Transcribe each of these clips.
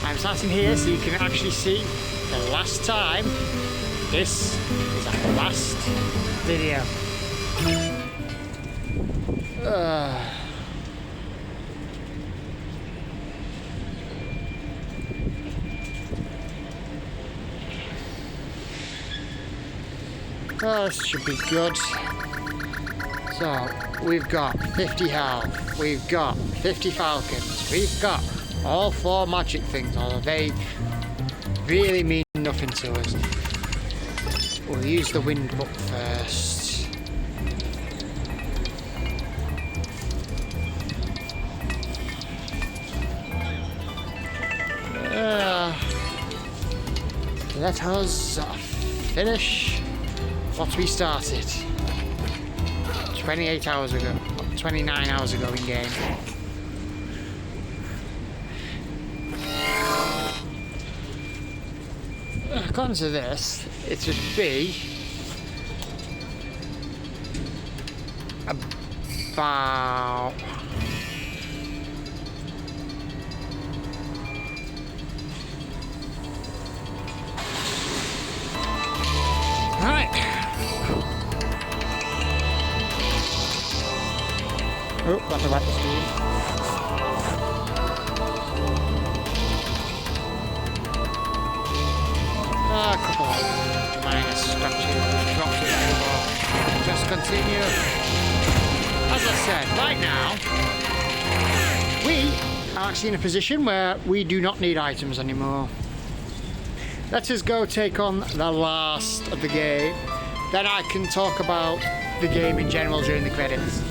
I'm starting here so you can actually see the last time. This is our last video. Oh, this should be good. So, we've got 50 health, we've got 50 falcons, we've got all 4 magic things, although they really mean nothing to us. We'll use the wind book first. Let us finish what we started 28 hours ago, 29 hours ago in game. According to this, it should be about oh, got the right speed. A couple of minor scratches, drops of just continue. As I said, right now, we are actually in a position where we do not need items anymore. Let us go take on the last of the game. Then I can talk about the game in general during the credits.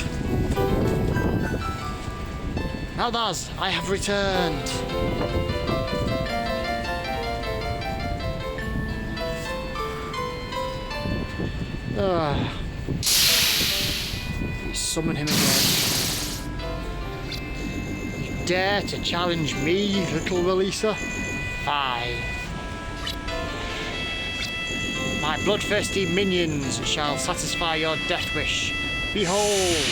Now Daz, I have returned. You summon him again. You dare to challenge me, little releaser? Fine. My bloodthirsty minions shall satisfy your death wish. Behold!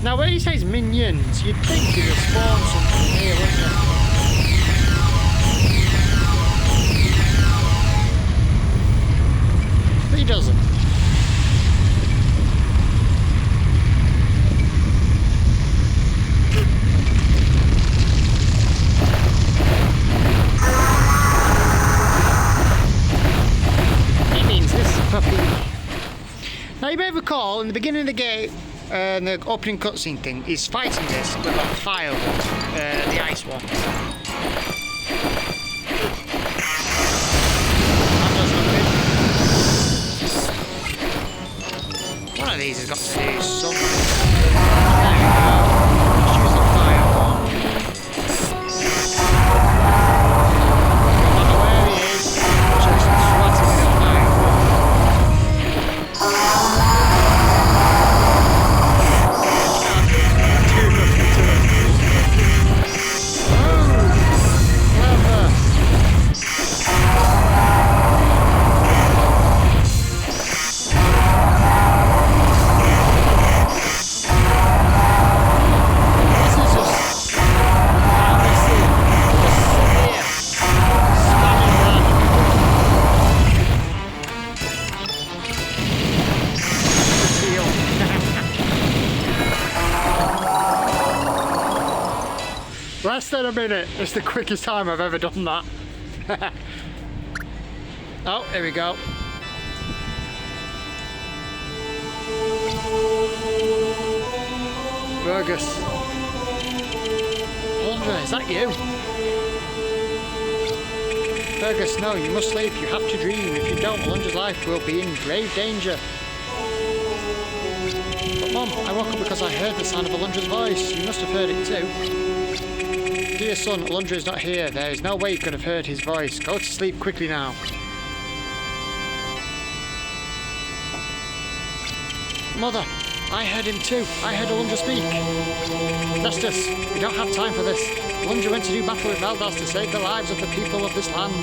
Now, when he says minions, you'd think he would spawn something here, wouldn't you? But he doesn't. He means this puppy. Now, you may recall in the beginning of the game, the opening cutscene thing is fighting this with a file, the ice one. One of these has got to do something. There we go. Just use the fire one. No matter where he is, just swatting with the fire one. Less than a minute. It's the quickest time I've ever done that. Oh, here we go. Fergus. Alundra, is that you? Fergus, no, you must sleep. You have to dream. If you don't, Alundra's life will be in grave danger. But Mom, I woke up because I heard the sound of Alundra's voice. You must have heard it too. Dear son, Alundra is not here. There is no way you could have heard his voice. Go to sleep quickly now. Mother, I heard him too. I heard Alundra speak. Justice, we don't have time for this. Alundra went to do battle with Valdas to save the lives of the people of this land.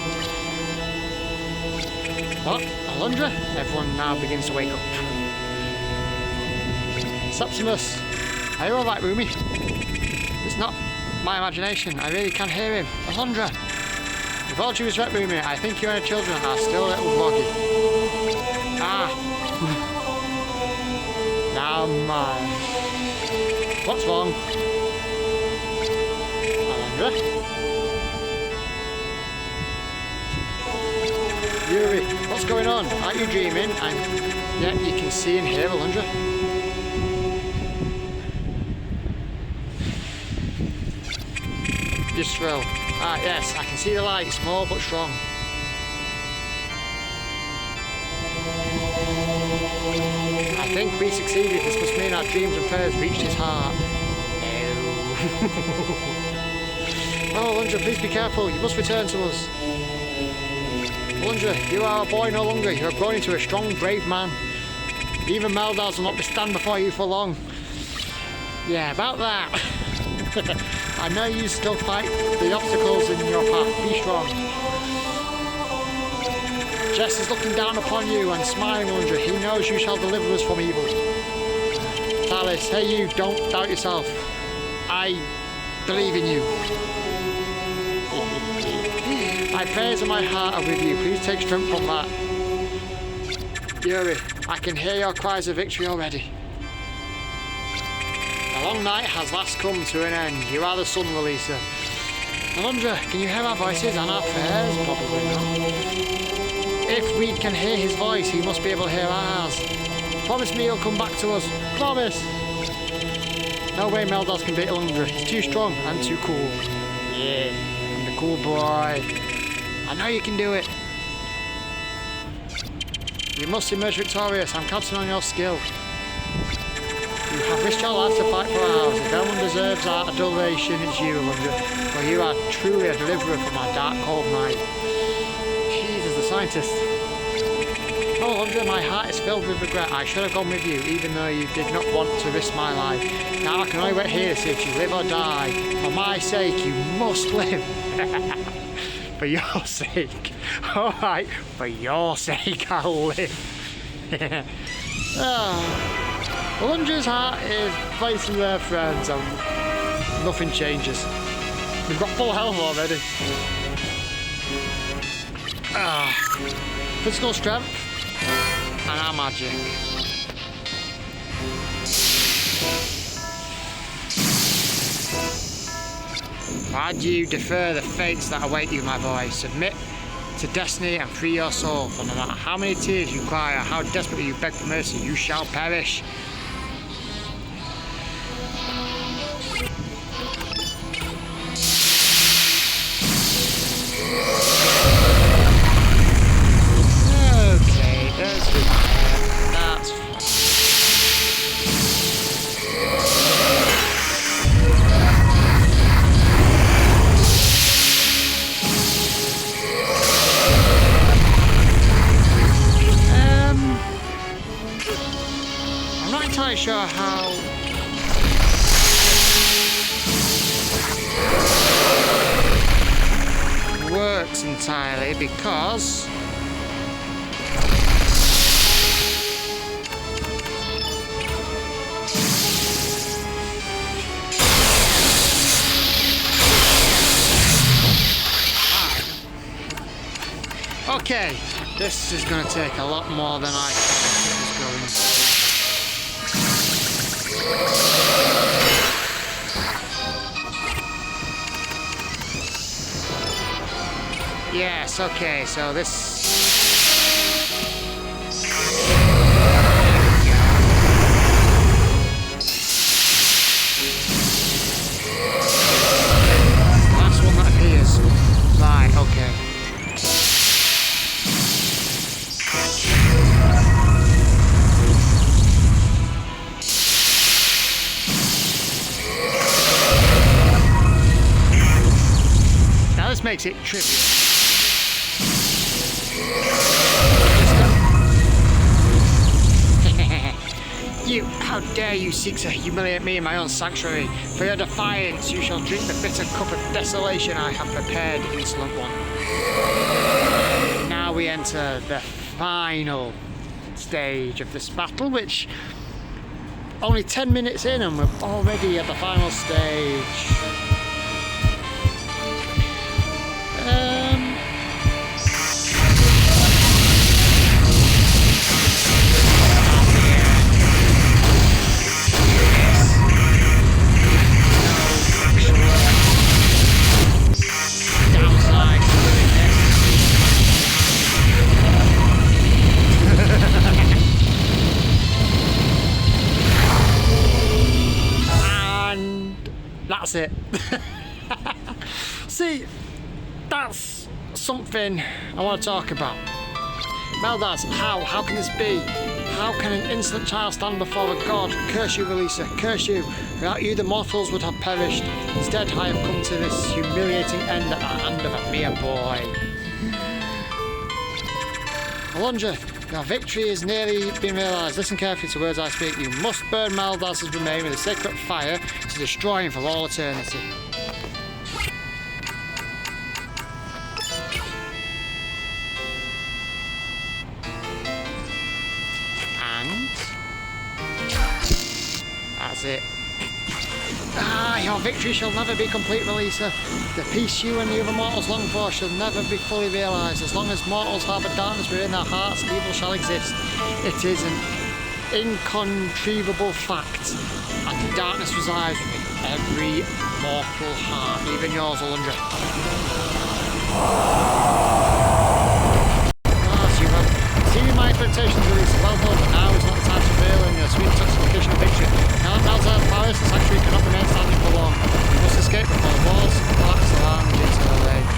What? Alundra? Everyone now begins to wake up. Septimus. Are you alright, Rumi? It's not my imagination. I really can hear him. Alundra. With all due respect, Rumi, I think you and your children are still a little groggy. Ah. Now, man. What's wrong? Alundra? Yuri, what's going on? Aren't you dreaming? And yet you can see and hear Alundra. Just thrill. Ah, yes, I can see the light, small but strong. I think we succeeded. This must mean our dreams and prayers reached his heart. Oh, Alundra, please be careful. You must return to us. Alundra, you are a boy no longer. You have grown into a strong, brave man. Even Meldals will not stand before you for long. Yeah, about that. I know you still fight the obstacles in your path. Be strong. Jess is looking down upon you and smiling, Alundra. He knows you shall deliver us from evil. Talis, hey you, don't doubt yourself. I believe in you. My prayers and my heart are with you. Please take strength from that. Yuri, I can hear your cries of victory already. The long night has last come to an end. You are the sun, Lalisa. Alundra, can you hear our voices and our prayers? Probably not. If we can hear his voice, he must be able to hear ours. Promise me he'll come back to us. Promise! No way Meldas can beat Alundra. He's too strong and too cool. Yeah, I'm the cool boy. I know you can do it. You must emerge victorious. I'm counting on your skill. You have risked your life to fight for ours. If anyone deserves our adoration, it's you, Alundra. For you are truly a deliverer from our dark, cold night. Jesus, the scientist. Oh, Alundra, my heart is filled with regret. I should have gone with you, even though you did not want to risk my life. Now I can only wait here to see if you live or die. For my sake, you must live. For your sake. Alright, for your sake, I'll live. Alundra's heart is facing their friends and nothing changes. We've got full health already. Physical strength and our magic. Why do you defer the fates that await you, my boy? Submit to destiny and free your soul. For no matter how many tears you cry or how desperately you beg for mercy, you shall perish. Okay, that's fine. I'm not entirely sure how it works entirely, because okay, this is going to take a lot more than I thought it was going. Yes, okay, so this... last one that appears. Right, okay. Now this makes it trivial. You, how dare you seek to humiliate me in my own sanctuary? For your defiance, you shall drink the bitter cup of desolation I have prepared, insolent one. Now we enter the final stage of this battle, which only 10 minutes in and we're already at the final stage. That's it. See, that's something I want to talk about. Meldas, how can this be? How can an innocent child stand before a god? Curse you, Relisa, curse you. Without you, the mortals would have perished. Instead, I have come to this humiliating end at the hand of a mere boy. Alundra, your victory is nearly been realised. Listen carefully to words I speak. You must burn Maldas's remain with a sacred fire to destroy him for all eternity. And that's it. Your victory shall never be complete, Relisa. The peace you and the other mortals long for shall never be fully realised. As long as mortals harbour darkness within their hearts, evil shall exist. It is an inconceivable fact, and darkness resides within every mortal heart, even yours, Alundra. You have exceeded my expectations, Relisa. Well done, but now is not the time to fail in your sweet intoxication of victory. Now that Malzah's Paris, the sanctuary cannot remain standing for long. You must escape before the walls collapse around into the lake.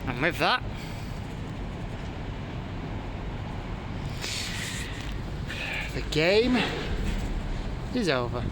And with that, the game is over.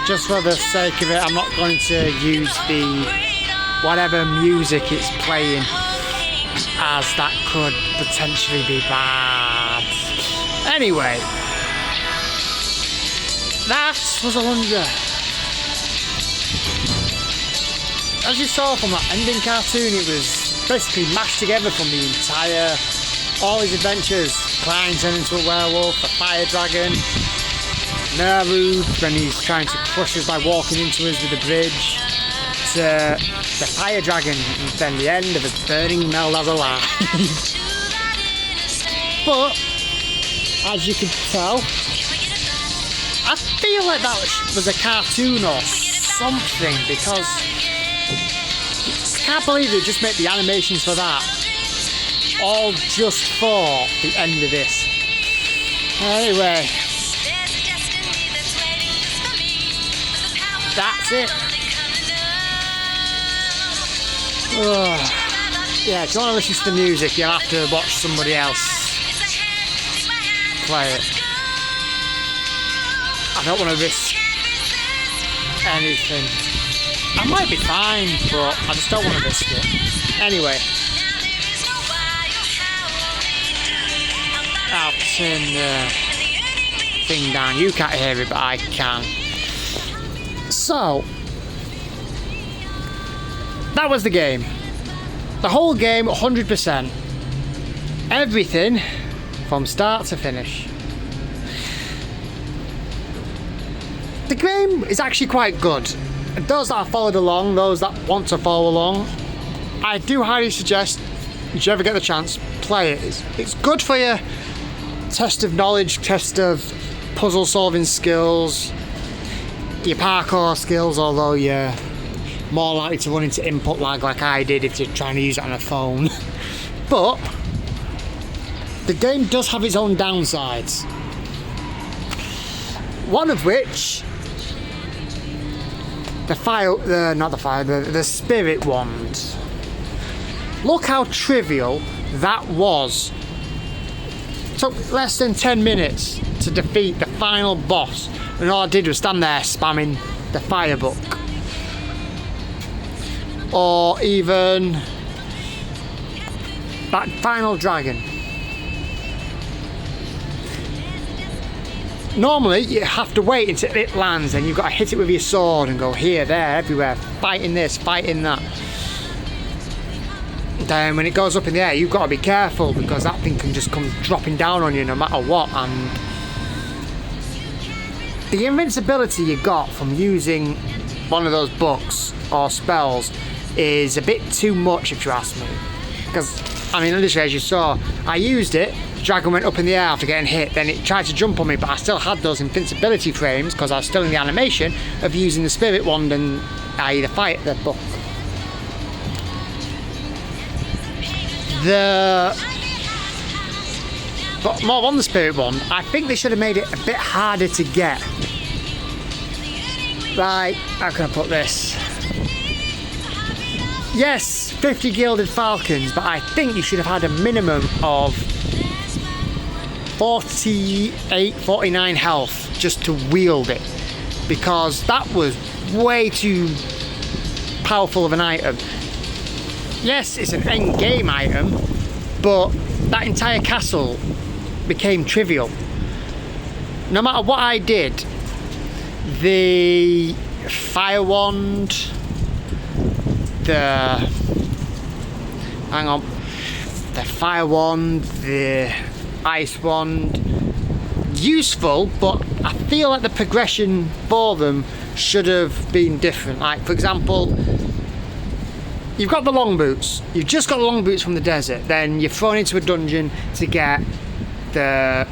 Just for the sake of it, I'm not going to use the whatever music it's playing, as that could potentially be bad. Anyway, that was Alundra. As you saw from that ending cartoon, it was basically mashed together from the entire, all his adventures. Klein turned into a werewolf, the fire dragon, Naru when he's trying to crush us by walking into us with a bridge, to the fire dragon, and then the end of us burning Mel as alive. But as you can tell, I feel like that was a cartoon or something, because I can't believe they just made the animations for that all just for the end of this. Anyway, that's it. Yeah, if you want to listen to the music, you'll have to watch somebody else play it. I don't want to risk anything. I might be fine, but I just don't want to risk it. Anyway, I'll turn the thing down. You can't hear it, but I can. So, that was the game. The whole game, 100%. Everything from start to finish. The game is actually quite good. Those that have followed along, those that want to follow along, I do highly suggest, if you ever get the chance, play it. It's good for your test of knowledge, test of puzzle solving skills, your parkour skills, although you're more likely to run into input lag like I did if you're trying to use it on a phone. But the game does have its own downsides. One of which, the spirit wand. Look how trivial that was. Took less than 10 minutes to defeat the final boss, and all I did was stand there spamming the fire book. Or even that final dragon. Normally you have to wait until it lands, and you've got to hit it with your sword and go here, there, everywhere, fighting this, fighting that. Then when it goes up in the air, you've got to be careful, because that thing can just come dropping down on you no matter what. And the invincibility you got from using one of those books or spells is a bit too much, if you ask me. Because, I mean, literally, as you saw, I used it, the dragon went up in the air after getting hit, then it tried to jump on me, but I still had those invincibility frames because I was still in the animation of using the spirit wand and the fight the book. But more on the spirit wand, I think they should have made it a bit harder to get. Like, how can I put this? Yes, 50 gilded falcons, but I think you should have had a minimum of 48, 49 health just to wield it, because that was way too powerful of an item. Yes, it's an end game item, but that entire castle became trivial. No matter what I did, the fire wand, the fire wand, the ice wand, useful, but I feel like the progression for them should have been different. Like, for example, you've got the long boots. You've just got the long boots from the desert. Then you're thrown into a dungeon to get the,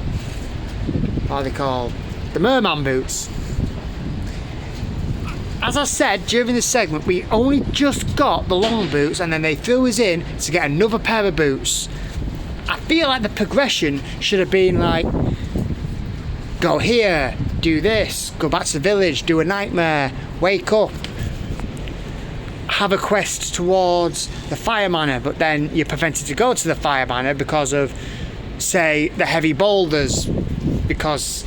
what are they called? The merman boots. As I said during this segment, we only just got the long boots, and then they threw us in to get another pair of boots. I feel like the progression should have been like, go here, do this, go back to the village, do a nightmare, wake up, have a quest towards the fire manor, but then you're prevented to go to the fire manor because of, say, the heavy boulders, because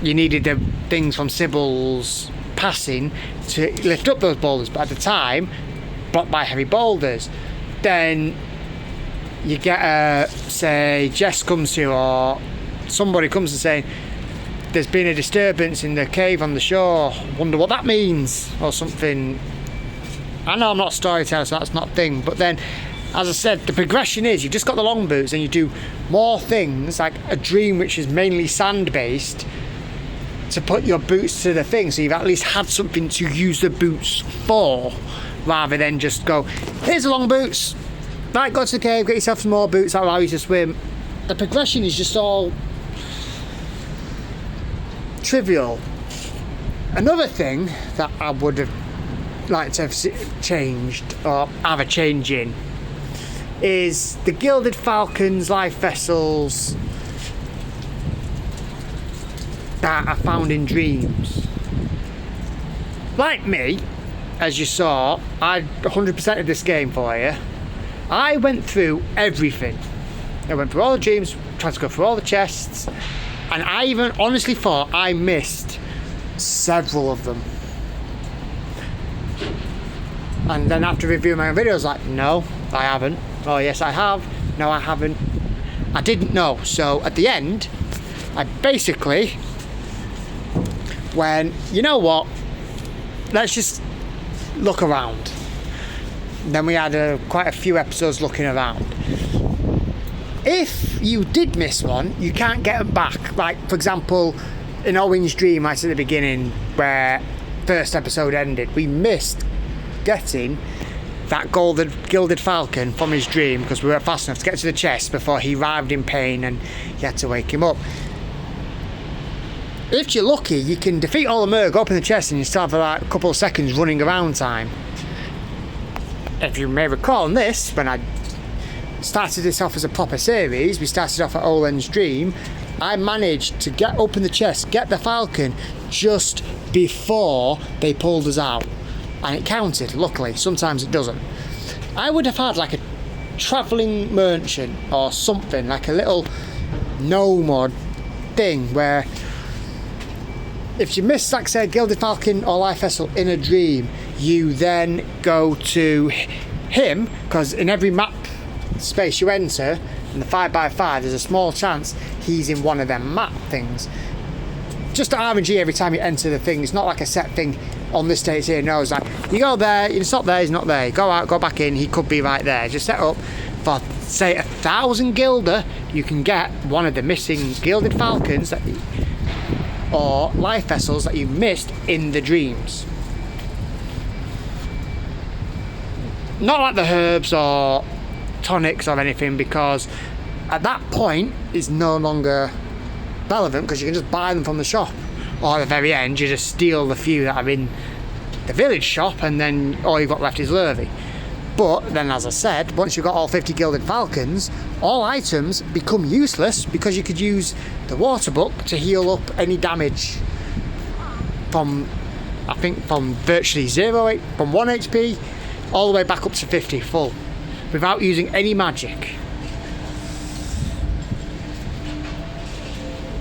you needed the things from Sybil's passing to lift up those boulders, but at the time blocked by heavy boulders. Then you get say Jess comes to you, or somebody comes and saying there's been a disturbance in the cave on the shore, wonder what that means, or something. I know I'm not a storyteller, so that's not a thing, but then, as I said, the progression is you've just got the long boots and you do more things, like a dream which is mainly sand based, to put your boots to the thing, so you've at least had something to use the boots for, rather than just go, here's the long boots, right, go to the cave, get yourself some more boots that allow you to swim. The progression is just all trivial. Another thing that I would have liked to have changed, or have a change in, is the Gilded Falcon's life vessels that are found in dreams. Like me, as you saw, I 100%ed this game for you. I went through everything. I went through all the dreams, tried to go through all the chests, and I even honestly thought I missed several of them. And then after reviewing my own video, I was like, no, I haven't. Oh yes, I have. No, I haven't. I didn't know. So at the end, I basically went, you know what? Let's just look around. Then we had quite a few episodes looking around. If you did miss one, you can't get them back. Like, for example, in Owen's dream, right at the beginning, where first episode ended, we missed getting that gilded falcon from his dream because we weren't fast enough to get to the chest before he arrived in pain and you had to wake him up. If you're lucky, you can defeat all the Merg, open the chest, and you still have like a couple of seconds running around time. If you may recall in this, when I started this off as a proper series, we started off at Olen's Dream, I managed to get open the chest, get the Falcon just before they pulled us out. And it counted, luckily. Sometimes it doesn't. I would have had like a travelling merchant or something, like a little gnome or thing where if you miss, like say, Gilded Falcon or Life Vessel in a dream, you then go to him, because in every map space you enter in the 5x5 there's a small chance he's in one of them map things. Just RNG every time you enter the thing. It's not like a set thing on this day it's here. No, it's like you go there, it's not there, he's not there. You go out, go back in, he could be right there. Just set up for say 1,000 Gilder, you can get one of the missing Gilded Falcons that or Life Vessels that you've missed in the dreams. Not like the herbs or tonics or anything, because at that point it's no longer relevant, because you can just buy them from the shop, or at the very end you just steal the few that are in the village shop and then all you've got left is Lurvy. But then, as I said, once you've got all 50 Gilded Falcons, all items become useless, because you could use the water book to heal up any damage from, I think, from virtually 0, from 1 HP all the way back up to 50 full, without using any magic.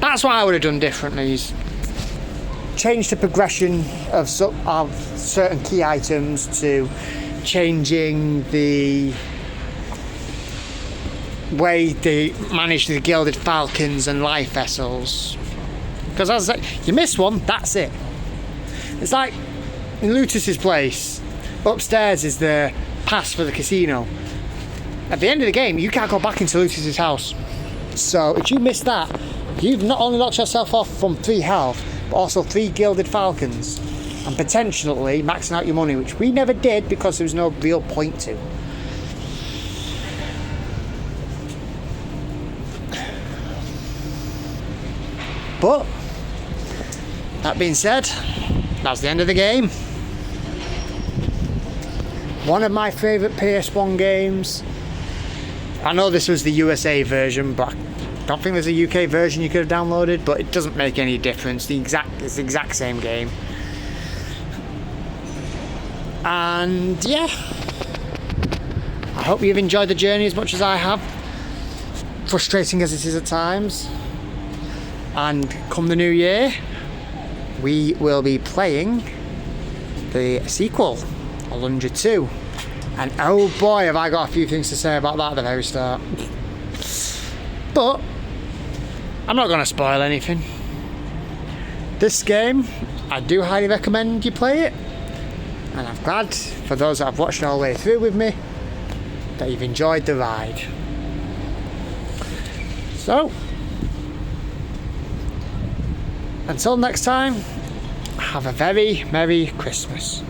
That's what I would have done differently, is change the progression of certain key items, to changing the way they manage the Gilded Falcons and Life Vessels. Because as I said, you miss one, that's it. It's like in Lutus's place, upstairs is the pass for the casino. At the end of the game, you can't go back into Lutus's house. So if you miss that, you've not only knocked yourself off from 3 health, but also 3 Gilded Falcons, and potentially maxing out your money, which we never did because there was no real point to. But that being said, that's the end of the game. One of my favourite PS1 games. I know this was the USA version, but I don't think there's a UK version you could have downloaded, but it doesn't make any difference. It's the exact same game. And yeah, I hope you've enjoyed the journey as much as I have, frustrating as it is at times. And come the new year, we will be playing the sequel, Alundra 2. And oh boy, have I got a few things to say about that at the very start. But I'm not going to spoil anything. This game, I do highly recommend you play it. And I'm glad, for those that have watched it all the way through with me, that you've enjoyed the ride. So, until next time, have a very Merry Christmas.